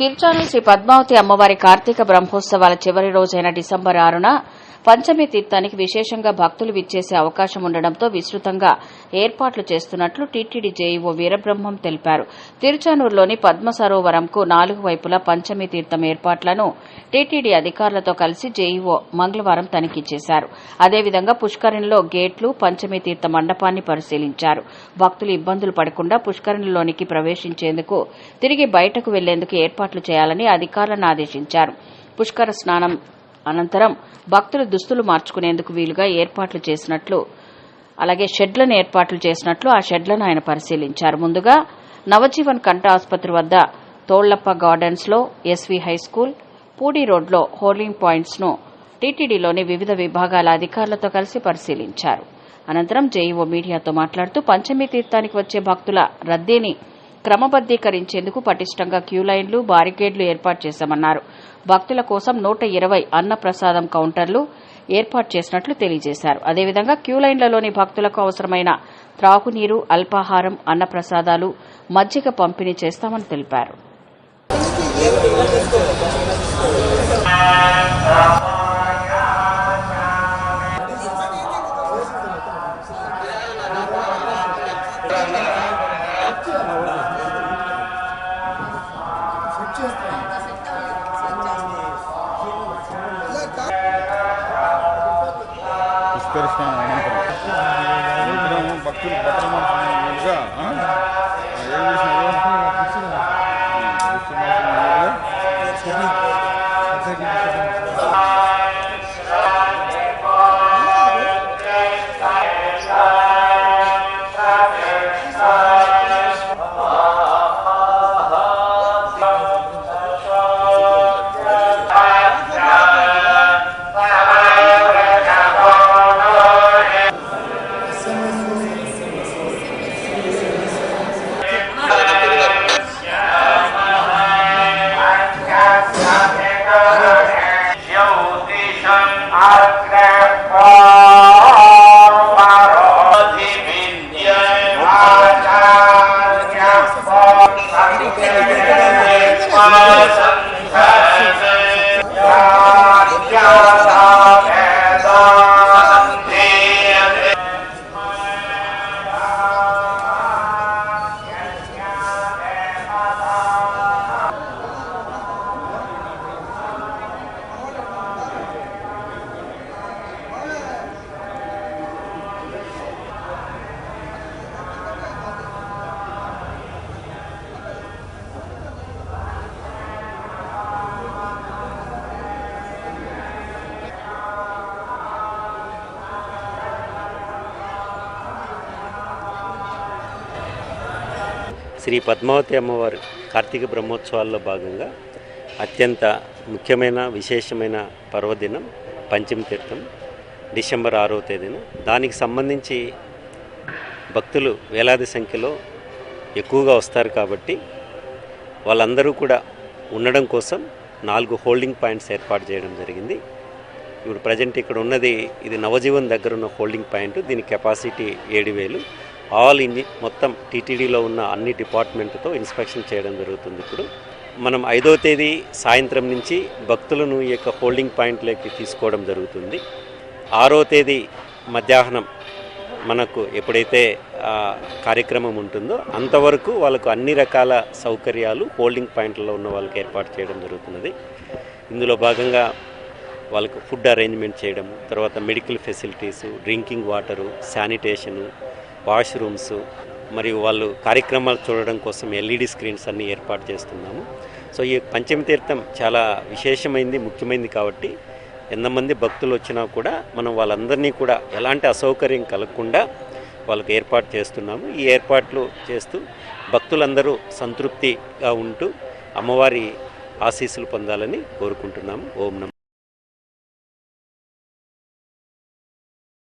తిరుచానూరు శ్రీ పద్మావతి అమ్మవారి కార్తీక బ్రహ్మోత్సవాల చివరి రోజైన డిసెంబర్ 6న పంచమి తీర్థానికి విశేషంగా భక్తులు విచ్చేసే అవకాశం ఉండడంతో విస్తృతంగా ఏర్పాట్లు చేస్తున్నట్లు టీటీడీ జేఈఓ వీరబ్రహ్మం తెలిపారు. తిరుచానూరులోని పద్మ సరోవరంకు 4 వైపులా పంచమి తీర్థం ఏర్పాట్లను టీటీడీ అధికారులతో కలిసి జేఈఓ మంగళవారం తనిఖీ చేశారు. అదేవిధంగా పుష్కరిణిలో గేట్లు, పంచమి తీర్థ మండపాన్ని పరిశీలించారు. భక్తులు ఇబ్బందులు పడకుండా పుష్కరిణిలోనికి ప్రవేశించేందుకు, తిరిగి బయటకు వెళ్లేందుకు ఏర్పాట్లు చేయాలని అధికారులను ఆదేశించారు. పుష్కర స్నానం అనంతరం భక్తులు దుస్తులు మార్చుకునేందుకు వీలుగా ఏర్పాట్లు చేసినట్లు, అలాగే షెడ్లను ఏర్పాట్లు చేసినట్లు ఆ షెడ్లను ఆయన పరిశీలించారు. ముందుగా నవజీవన్ కంట ఆసుపత్రి వద్ద, తోళ్లప్ప గార్డెన్స్ లో, ఎస్వీ హైస్కూల్, పూడి రోడ్లో హోల్డింగ్ పాయింట్స్ ను టీటీడీలోని వివిధ విభాగాల అధికారులతో కలిసి పరిశీలించారు. అనంతరం జేఈఓ మీడియాతో మాట్లాడుతూ పంచమి తీర్థానికి వచ్చే భక్తుల రద్దీని క్రమబద్దీకరించేందుకు పటిష్టంగా క్యూలైన్లు, బారికేడ్లు ఏర్పాటు చేశామన్నారు. భక్తుల కోసం 120 అన్నప్రసాదం కౌంటర్లు ఏర్పాటు చేసినట్లు తెలియజేశారు. అదేవిధంగా క్యూలైన్లలోని భక్తులకు అవసరమైన త్రాగునీరు, అల్పాహారం, అన్నప్రసాదాలు, మజ్జిగ పంపిణీ చేస్తామని తెలిపారు. భక్తులు బట్టలు మార్చుకునేగా శ్రీ పద్మావతి అమ్మవారి కార్తీక బ్రహ్మోత్సవాల్లో భాగంగా అత్యంత ముఖ్యమైన విశేషమైన పర్వదినం పంచమి తీర్థం డిసెంబర్ 6వ తేదీన. దానికి సంబంధించి భక్తులు వేలాది సంఖ్యలో ఎక్కువగా వస్తారు కాబట్టి వాళ్ళందరూ కూడా ఉండడం కోసం 4 హోల్డింగ్ పాయింట్స్ ఏర్పాటు చేయడం జరిగింది. ఇప్పుడు ప్రజెంట్ ఇక్కడ ఉన్నది ఇది నవజీవన్ దగ్గర ఉన్న హోల్డింగ్ పాయింట్. దీని కెపాసిటీ 7,000. ఆల్ మొత్తం టీటీడీలో ఉన్న అన్ని డిపార్ట్మెంట్తో ఇన్స్పెక్షన్ చేయడం జరుగుతుంది. ఇప్పుడు మనం 5వ తేదీ సాయంత్రం నుంచి భక్తులను ఈ యొక్క హోల్డింగ్ పాయింట్లోకి తీసుకోవడం జరుగుతుంది. 6వ తేదీ మధ్యాహ్నం మనకు ఎప్పుడైతే కార్యక్రమం ఉంటుందో అంతవరకు వాళ్ళకు అన్ని రకాల సౌకర్యాలు హోల్డింగ్ పాయింట్లలో ఉన్న వాళ్ళకి ఏర్పాటు చేయడం జరుగుతున్నది. ఇందులో భాగంగా వాళ్ళకు ఫుడ్ అరేంజ్మెంట్ చేయడం, తర్వాత medical facilities, drinking water, sanitation, washrooms, మరియు వాళ్ళు కార్యక్రమాలు చూడడం కోసం LED స్క్రీన్స్ అన్నీ ఏర్పాటు చేస్తున్నాము. సో ఈ పంచమి తీర్థం చాలా విశేషమైంది, ముఖ్యమైనది కాబట్టి ఎంతమంది భక్తులు వచ్చినా కూడా మనం వాళ్ళందరినీ కూడా ఎలాంటి అసౌకర్యం కలగకుండా వాళ్ళకు ఏర్పాటు చేస్తున్నాము. ఈ ఏర్పాట్లు చేస్తూ భక్తులందరూ సంతృప్తిగా ఉంటూ అమ్మవారి ఆశీస్సులు పొందాలని కోరుకుంటున్నాము. ఓం నమః.